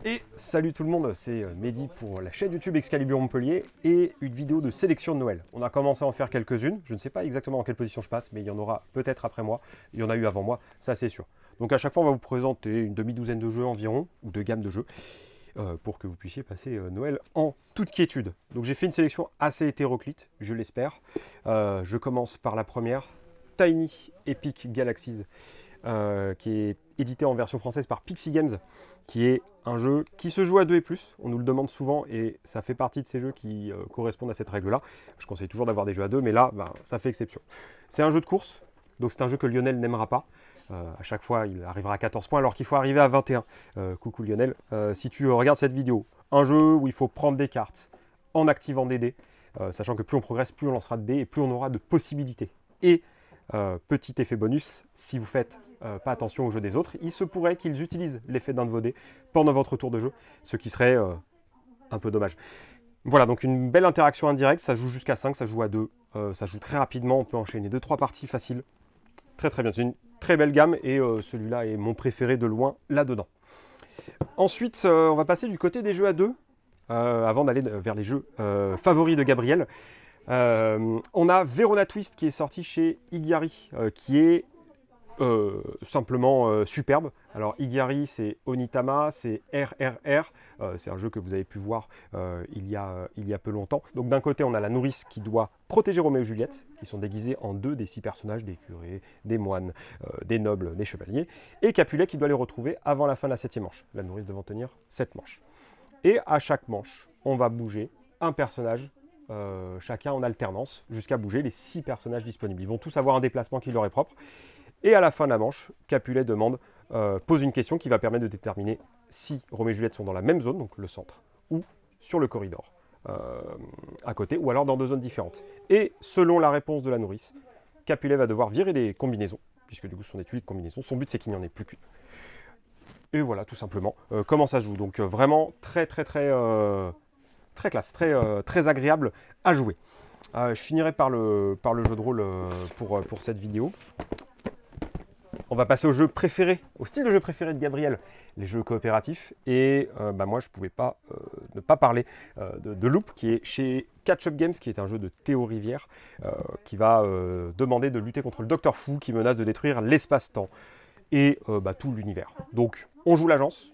Et salut tout le monde, c'est Mehdi pour la chaîne YouTube Excalibur Montpellier et une vidéo de sélection de Noël. On a commencé à en faire quelques-unes, je ne sais pas exactement dans quelle position je passe, mais il y en aura peut-être après moi, il y en a eu avant moi, ça c'est sûr. Donc à chaque fois on va vous présenter une demi-douzaine de jeux environ, ou de gammes de jeux, pour que vous puissiez passer Noël en toute quiétude. Donc j'ai fait une sélection assez hétéroclite, je l'espère. Je commence par la première, Tiny Epic Galaxies, qui est édité en version française par Pixie Games, qui est un jeu qui se joue à 2 et plus. On nous le demande souvent et ça fait partie de ces jeux qui correspondent à cette règle-là. Je conseille toujours d'avoir des jeux à 2, mais là, ça fait exception. C'est un jeu de course, donc c'est un jeu que Lionel n'aimera pas. À chaque fois, il arrivera à 14 points alors qu'il faut arriver à 21. Coucou Lionel. Si tu regardes cette vidéo, un jeu où il faut prendre des cartes en activant des dés, sachant que plus on progresse, plus on lancera de dés et plus on aura de possibilités. Et petit effet bonus, si vous faites pas attention au jeu des autres, il se pourrait qu'ils utilisent l'effet d'un de vos dés pendant votre tour de jeu, ce qui serait un peu dommage. Voilà, donc une belle interaction indirecte, ça joue jusqu'à 5, ça joue à 2, ça joue très rapidement, on peut enchaîner 2-3 parties faciles. Très très bien, c'est une très belle gamme et celui-là est mon préféré de loin là-dedans. Ensuite, on va passer du côté des jeux à 2, avant d'aller vers les jeux favoris de Gabriel. On a Verona Twist qui est sorti chez Igari, qui est simplement superbe. Alors Igari, c'est Onitama, c'est RRR, c'est un jeu que vous avez pu voir il y a peu longtemps. Donc d'un côté, on a la nourrice qui doit protéger Roméo et Juliette, qui sont déguisés en deux des 6 personnages, des curés, des moines, des nobles, des chevaliers, et Capulet qui doit les retrouver avant la fin de la 7e manche, la nourrice devant tenir 7 manches. Et à chaque manche, on va bouger un personnage, chacun en alternance, jusqu'à bouger les 6 personnages disponibles. Ils vont tous avoir un déplacement qui leur est propre. Et à la fin de la manche, Capulet pose une question qui va permettre de déterminer si Roméo et Juliette sont dans la même zone, donc le centre, ou sur le corridor à côté, ou alors dans 2 zones différentes. Et selon la réponse de la nourrice, Capulet va devoir virer des combinaisons, puisque du coup ce sont des tuiles de combinaisons. Son but c'est qu'il n'y en ait plus qu'une. Et voilà, tout simplement, comment ça se joue. Donc vraiment très classe, très agréable à jouer. Je finirai par le jeu de rôle pour cette vidéo. On va passer au jeu préféré, au style de jeu préféré de Gabriel, les jeux coopératifs. Et moi, je ne pouvais pas ne pas parler de Loop, qui est chez Catch Up Games, qui est un jeu de Théo Rivière, qui va demander de lutter contre le Docteur Fou, qui menace de détruire l'espace-temps et tout l'univers. Donc, on joue l'agence.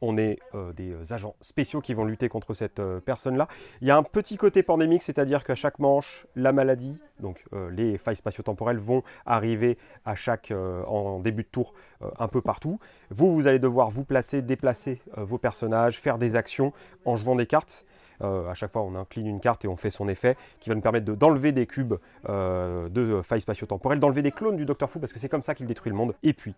On est des agents spéciaux qui vont lutter contre cette personne-là. Il y a un petit côté pandémique, c'est-à-dire qu'à chaque manche, la maladie, donc les failles spatio-temporelles vont arriver en début de tour un peu partout. Vous allez devoir vous placer, déplacer vos personnages, faire des actions en jouant des cartes. À chaque fois, on incline une carte et on fait son effet qui va nous permettre d'enlever des cubes de failles spatio-temporelles, d'enlever des clones du Docteur Fou, parce que c'est comme ça qu'il détruit le monde. Et puis,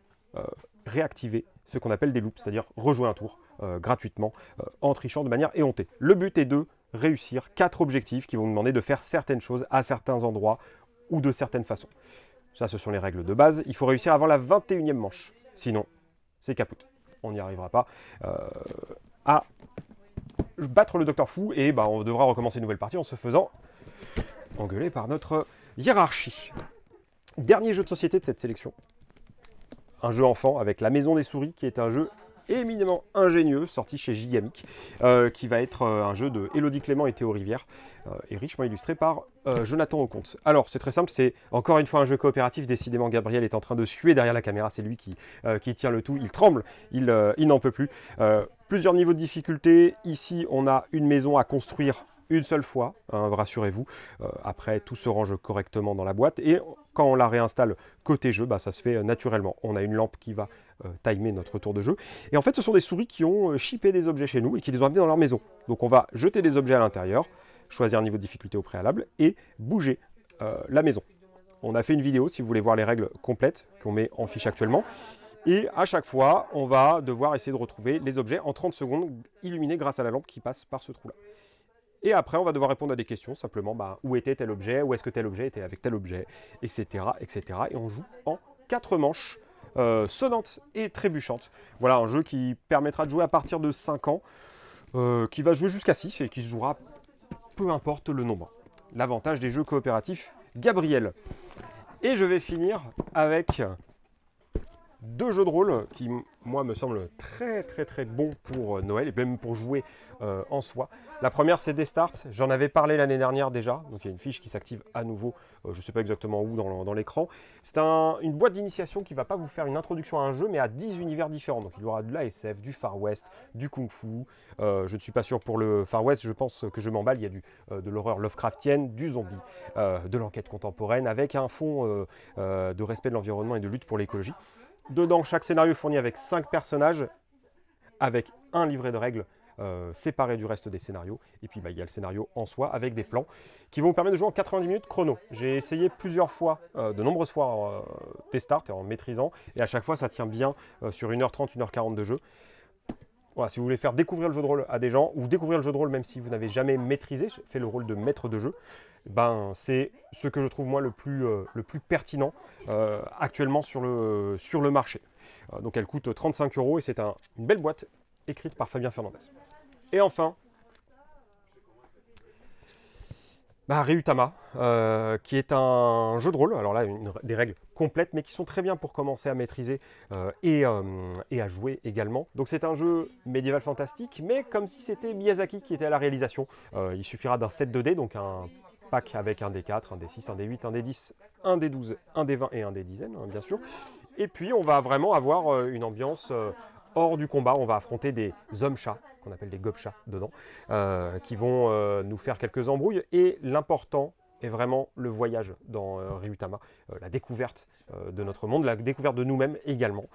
réactiver ce qu'on appelle des loops, c'est-à-dire rejouer un tour gratuitement en trichant de manière éhontée. Le but est de réussir 4 objectifs qui vont nous demander de faire certaines choses à certains endroits ou de certaines façons. Ça, ce sont les règles de base. Il faut réussir avant la 21e manche. Sinon, c'est capote. On n'y arrivera pas à battre le Docteur Fou et on devra recommencer une nouvelle partie en se faisant engueuler par notre hiérarchie. Dernier jeu de société de cette sélection. Un jeu enfant avec La Maison des Souris, qui est un jeu éminemment ingénieux, sorti chez Gigamic, qui va être un jeu de Élodie Clément et Théo Rivière, et richement illustré par Jonathan Auconte. Alors, c'est très simple, c'est encore une fois un jeu coopératif. Décidément, Gabriel est en train de suer derrière la caméra, c'est lui qui tient le tout, il tremble, il n'en peut plus. Plusieurs niveaux de difficulté. Ici, on a une maison à construire une seule fois, hein, rassurez-vous. Après, tout se range correctement dans la boîte. Et quand on la réinstalle côté jeu, ça se fait naturellement. On a une lampe qui va timer notre tour de jeu. Et en fait, ce sont des souris qui ont shippé des objets chez nous et qui les ont amenés dans leur maison. Donc on va jeter des objets à l'intérieur, choisir un niveau de difficulté au préalable et bouger la maison. On a fait une vidéo, si vous voulez voir les règles complètes, qu'on met en fiche actuellement. Et à chaque fois, on va devoir essayer de retrouver les objets en 30 secondes, illuminés grâce à la lampe qui passe par ce trou-là. Et après, on va devoir répondre à des questions, simplement, où était tel objet, où est-ce que tel objet était avec tel objet, etc. etc. Et on joue en 4 manches, sonnantes et trébuchantes. Voilà, un jeu qui permettra de jouer à partir de 5 ans, qui va jouer jusqu'à 6 et qui se jouera peu importe le nombre. L'avantage des jeux coopératifs, Gabriel. Et je vais finir avec deux jeux de rôle qui, moi, me semblent très très très bons pour Noël et même pour jouer en soi. La première, c'est Desstart. J'en avais parlé l'année dernière déjà. Donc il y a une fiche qui s'active à nouveau. Je ne sais pas exactement où dans l'écran. C'est une boîte d'initiation qui ne va pas vous faire une introduction à un jeu, mais à 10 univers différents. Donc il y aura de l'ASF, du Far West, du Kung Fu. Je ne suis pas sûr pour le Far West, je pense que je m'emballe. Il y a de l'horreur Lovecraftienne, du zombie, de l'enquête contemporaine, avec un fond de respect de l'environnement et de lutte pour l'écologie. Dedans, chaque scénario est fourni avec 5 personnages, avec un livret de règles séparé du reste des scénarios. Et puis il y a le scénario en soi avec des plans qui vont vous permettre de jouer en 90 minutes chrono. J'ai essayé plusieurs fois, de nombreuses fois, Desstart en maîtrisant. Et à chaque fois, ça tient bien sur 1h30, 1h40 de jeu. Voilà, si vous voulez faire découvrir le jeu de rôle à des gens, ou découvrir le jeu de rôle même si vous n'avez jamais maîtrisé, fait le rôle de maître de jeu, c'est ce que je trouve moi le plus pertinent actuellement sur le marché. Donc elle coûte 35 € et c'est une belle boîte écrite par Fabien Fernandez. Et enfin, Ryutama, qui est un jeu de rôle, alors là des règles complètes, mais qui sont très bien pour commencer à maîtriser et à jouer également. Donc c'est un jeu médiéval fantastique, mais comme si c'était Miyazaki qui était à la réalisation. Il suffira d'un set de dés, donc un pack avec un D4, un D6, un D8, un D10, un D12, un D20 et un D10, hein, bien sûr. Et puis on va vraiment avoir une ambiance hors du combat. On va affronter des hommes-chats, qu'on appelle des gobchats dedans, qui vont nous faire quelques embrouilles. Et l'important est vraiment le voyage dans Ryutama, la découverte de notre monde, la découverte de nous-mêmes également.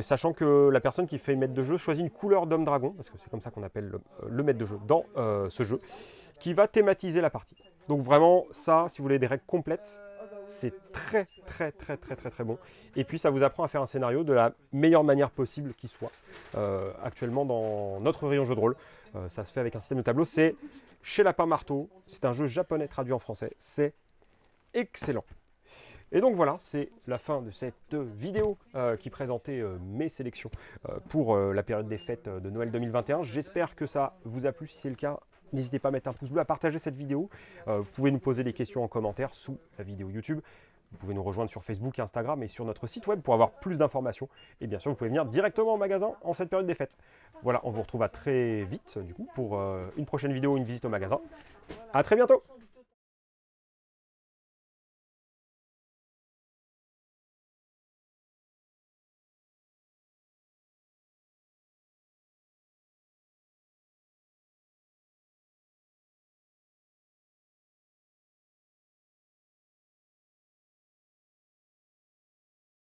Sachant que la personne qui fait maître de jeu choisit une couleur d'homme-dragon, parce que c'est comme ça qu'on appelle le maître de jeu dans ce jeu, qui va thématiser la partie. Donc vraiment, ça, si vous voulez des règles complètes, c'est très très très très très très bon. Et puis ça vous apprend à faire un scénario de la meilleure manière possible qui soit. Actuellement dans notre rayon jeu de rôle, ça se fait avec un système de tableau. C'est chez Lapin Marteau. C'est un jeu japonais traduit en français. C'est excellent. Et donc voilà, c'est la fin de cette vidéo qui présentait mes sélections pour la période des fêtes de Noël 2021. J'espère que ça vous a plu. Si c'est le cas, n'hésitez pas à mettre un pouce bleu, à partager cette vidéo. Vous pouvez nous poser des questions en commentaire sous la vidéo YouTube. Vous pouvez nous rejoindre sur Facebook, Instagram et sur notre site web pour avoir plus d'informations. Et bien sûr, vous pouvez venir directement au magasin en cette période des fêtes. Voilà, on vous retrouve à très vite du coup pour une prochaine vidéo ou une visite au magasin. À très bientôt!